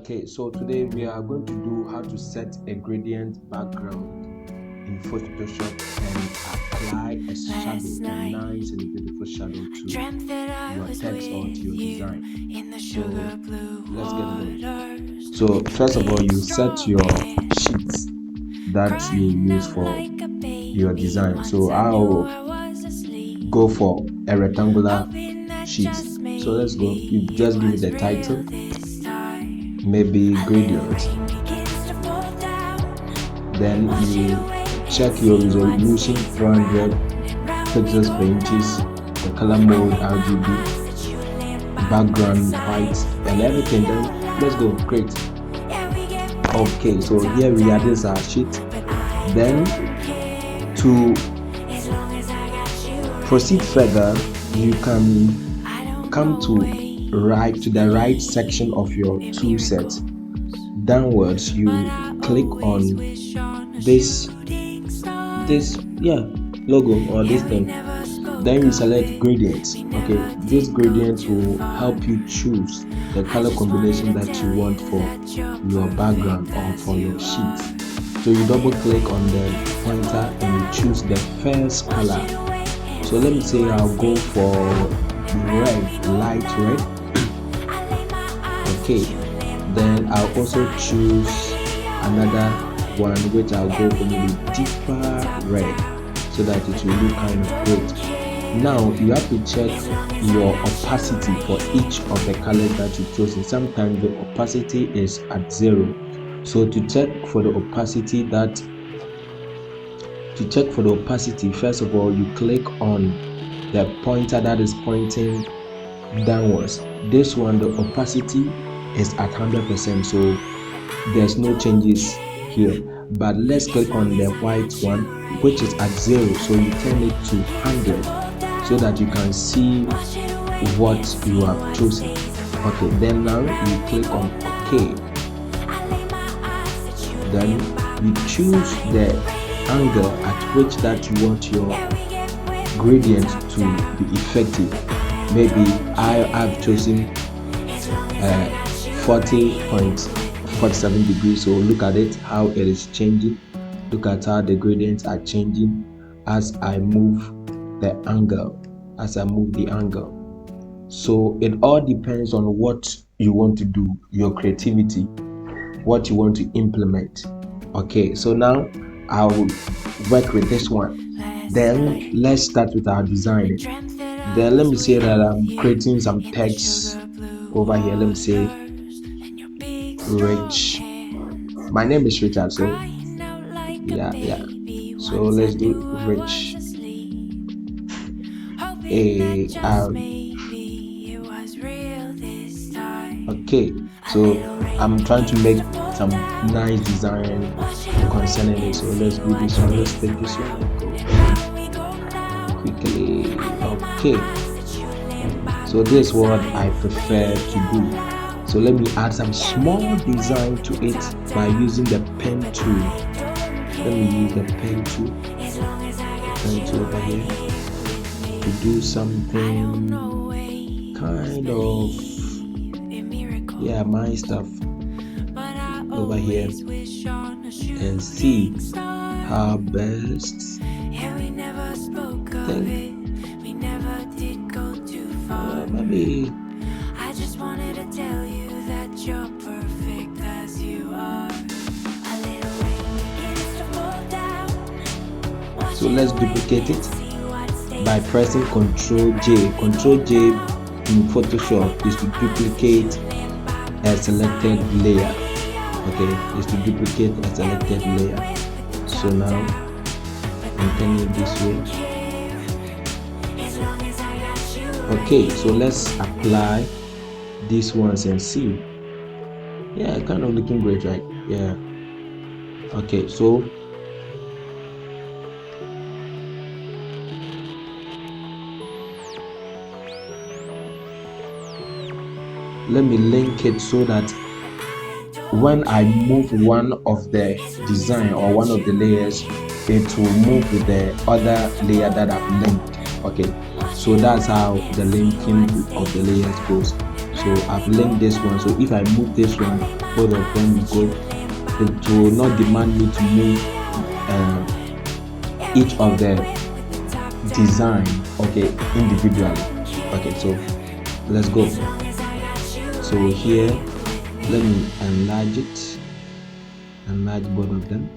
Okay, so today we are going to do how to set a gradient background in Photoshop and apply a shadow, a nice and beautiful shadow to your text or to your design. So let's get going. So first of all, you set your sheets that you use for your design. So I'll go for a rectangular sheet. So let's go. You just give me the title, maybe gradient. Then you check your resolution 300 pixels per inches, the color mode RGB, background white, and everything. Then let's go. Great. Okay, so here we are. This is our sheet. Then to proceed further, you can come to the right section of your tool set. Downwards, you click on this logo or this thing. Then you select gradients. Okay, this gradient will help you choose the color combination that you want for your background or for your sheet. So you double click on the pointer and you choose the first color. So let me say I'll go for red, light red. Okay, then I'll also choose another one which I'll go for maybe deeper red so that it will look kind of great. Now you have to check your opacity for each of the colors that you've chosen. Sometimes the opacity is at 0. So to check for the opacity, first of all you click on the pointer that is pointing downwards. This one, the opacity is at 100%, so there's no changes here. But let's click on the white one which is at 0, so you turn it to 100 so that you can see what you have chosen. Okay, then now you click on OK. Then you choose the angle at which that you want your gradient to be effective. Maybe I have chosen 40.47 degrees. So look at it, how it is changing. Look at how the gradients are changing as I move the angle. So it all depends on what you want to do, your creativity, what you want to implement. Okay, so now I'll work with this one. Then let's start with our design. Then let me say that I'm creating some text over here. Let me say Rich. My name is Richard, so yeah. So let's do Rich. Okay, so I'm trying to make some nice design concerning it. So let's do this one. Let's take this one and go quickly. Okay, so this is what I prefer to do. So let me add some small design to it by using the pen tool. Let me use the pen tool over here to do something kind of my stuff over here and see how best maybe I just wanted to tell you that you're perfect as you are. A little rain begins to fall down. So let's duplicate it by pressing Ctrl J. Ctrl J in Photoshop is to duplicate a selected layer. Okay, is to duplicate a selected layer. So now I'm turning it this way. Okay, so let's apply these ones and see. Yeah, kind of looking great, right? Yeah. Okay, so let me link it so that when I move one of the design or one of the layers, it will move with the other layer that I've linked. Okay, so that's how the linking of the layers goes. So I've linked this one. So if I move this one, both of them will go. It will not demand me to move each of the design, okay, individually. Okay, so let's go. So here, let me enlarge it, enlarge both of them.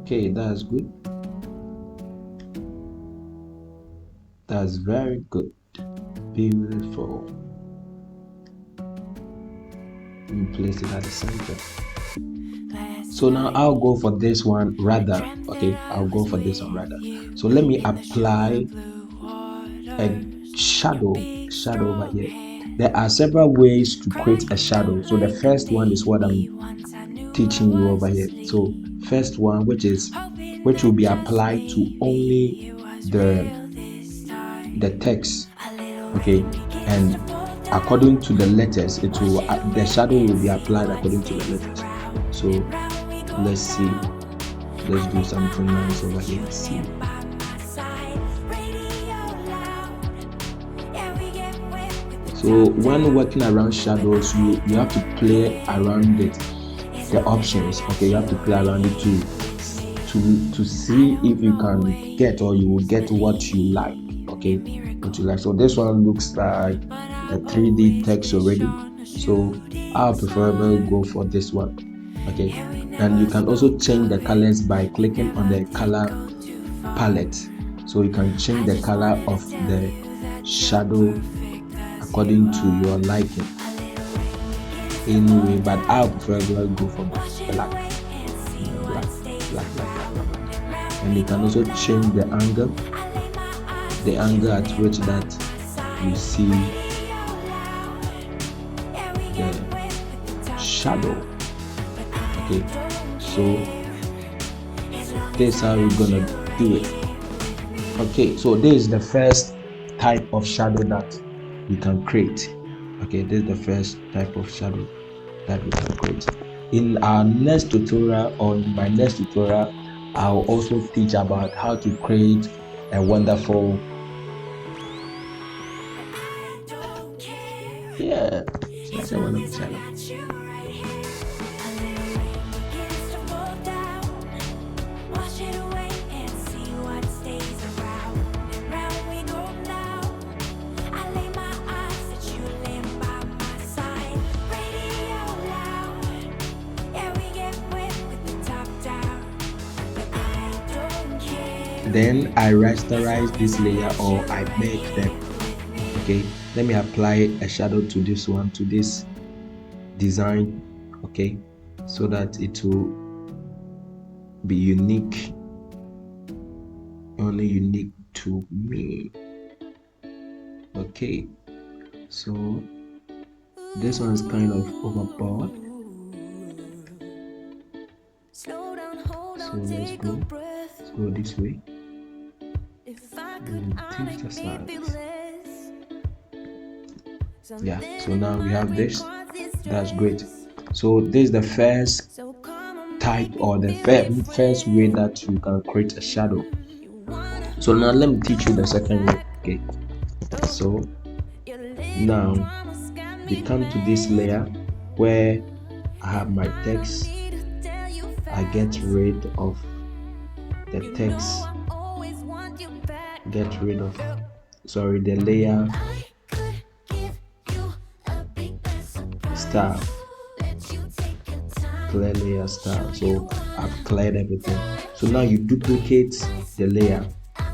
Okay, that's good. That's very good. Beautiful. Let me place it at the center. So now I'll go for this one rather. Okay, I'll go for this one rather. So let me apply a shadow over here. There are several ways to create a shadow. So the first one is what I'm teaching you over here. So first one, which will be applied to only the text, okay, and according to the letters, the shadow will be applied according to the letters. So let's see, let's do something nice over here. Let's see. So when working around shadows, you have to play around it, the options, okay, you have to play around it to see if you can get, or you will get what you like, okay, what you like. So this one looks like a 3D text already, so I'll preferably go for this one, okay. And you can also change the colors by clicking on the color palette, so you can change the color of the shadow according to your liking anyway, but I'll preferably go for black. And you can also change the angle at which that you see the shadow, okay. So this is how we're gonna do it, okay. So this is the first type of shadow that we can create, okay. This is the first type of shadow that we can create. In our next tutorial, or in my next tutorial, I'll also teach about how to create a wonderful, that's a wonderful shadow. Then I rasterize this layer, or I make them, okay. Let me apply a shadow to this one, to this design, okay, so that it will be unique, only unique to me, okay. So this one is kind of overboard, so let's go this way. Teach the sides. Yeah, so now we have this. That's great. So this is the first type, or the first way that you can create a shadow. So now let me teach you the second way, okay. So now we come to this layer where I have my text. I get rid of the text, the layer style, clear layer style. So I've cleared everything. So now you duplicate the layer.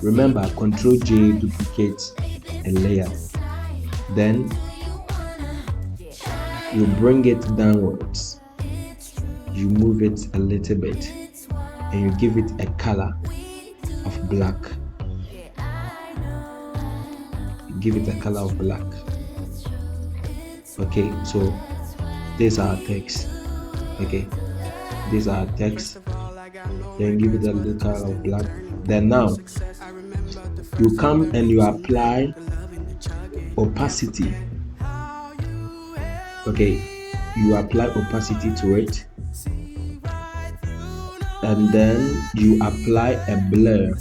Remember, Ctrl J duplicates a layer. Then you bring it downwards, you move it a little bit, and you give it a color of black. Give it a color of black, okay. So these are text, okay, these are text. Then give it a little color of black. Then now you come and you apply opacity, okay. You apply opacity to it, and then you apply a blur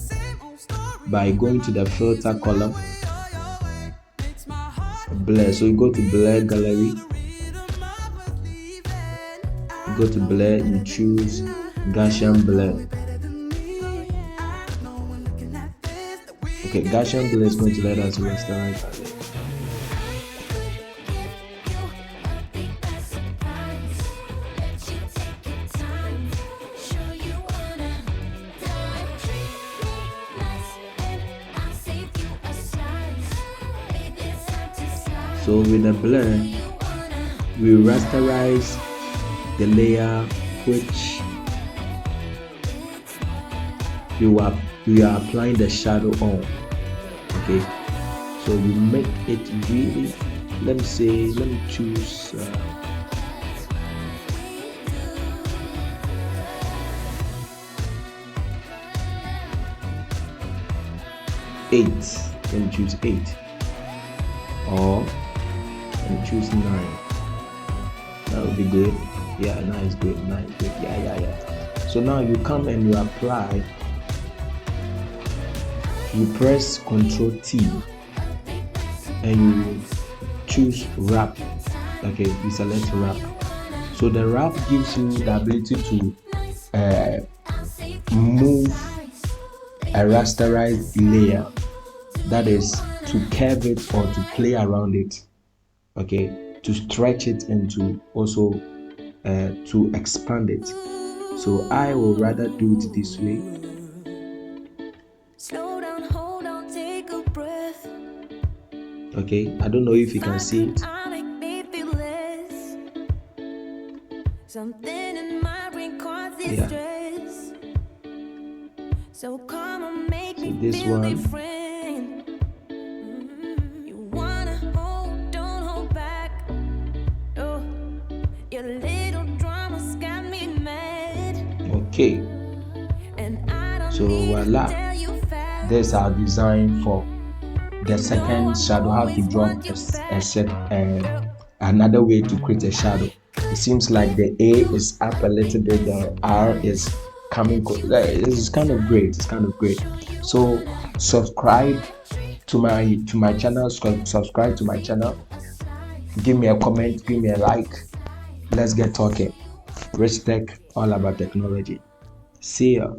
by going to the filter column blur. So you go to blur gallery, you go to blur, you choose Gaussian blur. Okay, Gaussian blur is going to let us rasterize that. So with the blur, we rasterize the layer which we are applying the shadow on. Okay, so we make it really, let me choose 8. Let me choose 8, or let me choose 9. That would be good. Yeah, 9 is good. 9 is good. Yeah. So now you come and you apply. You press Ctrl T and you choose wrap. Okay, you select wrap. So the wrap gives you the ability to move a rasterized layer, that is to curve it or to play around it, okay, to stretch it and to also to expand it. So I will rather do it this way. Slow down, hold on, take a breath. Okay, I don't know if you can see it. Something in my brain causes stress. So come on, make me this feel one. different. You wanna hold, don't hold back. Oh, your little drama's got me mad. Okay, And I don't so need voila, to tell you fast. there's our design for the second shadow, how to drop a set another way to create a shadow. It seems like the A is up a little bit, the R is coming. It's kind of great. So subscribe to my channel. Subscribe to my channel. Give me a comment. Give me a like. Let's get talking. Rich Tech, all about technology. See ya.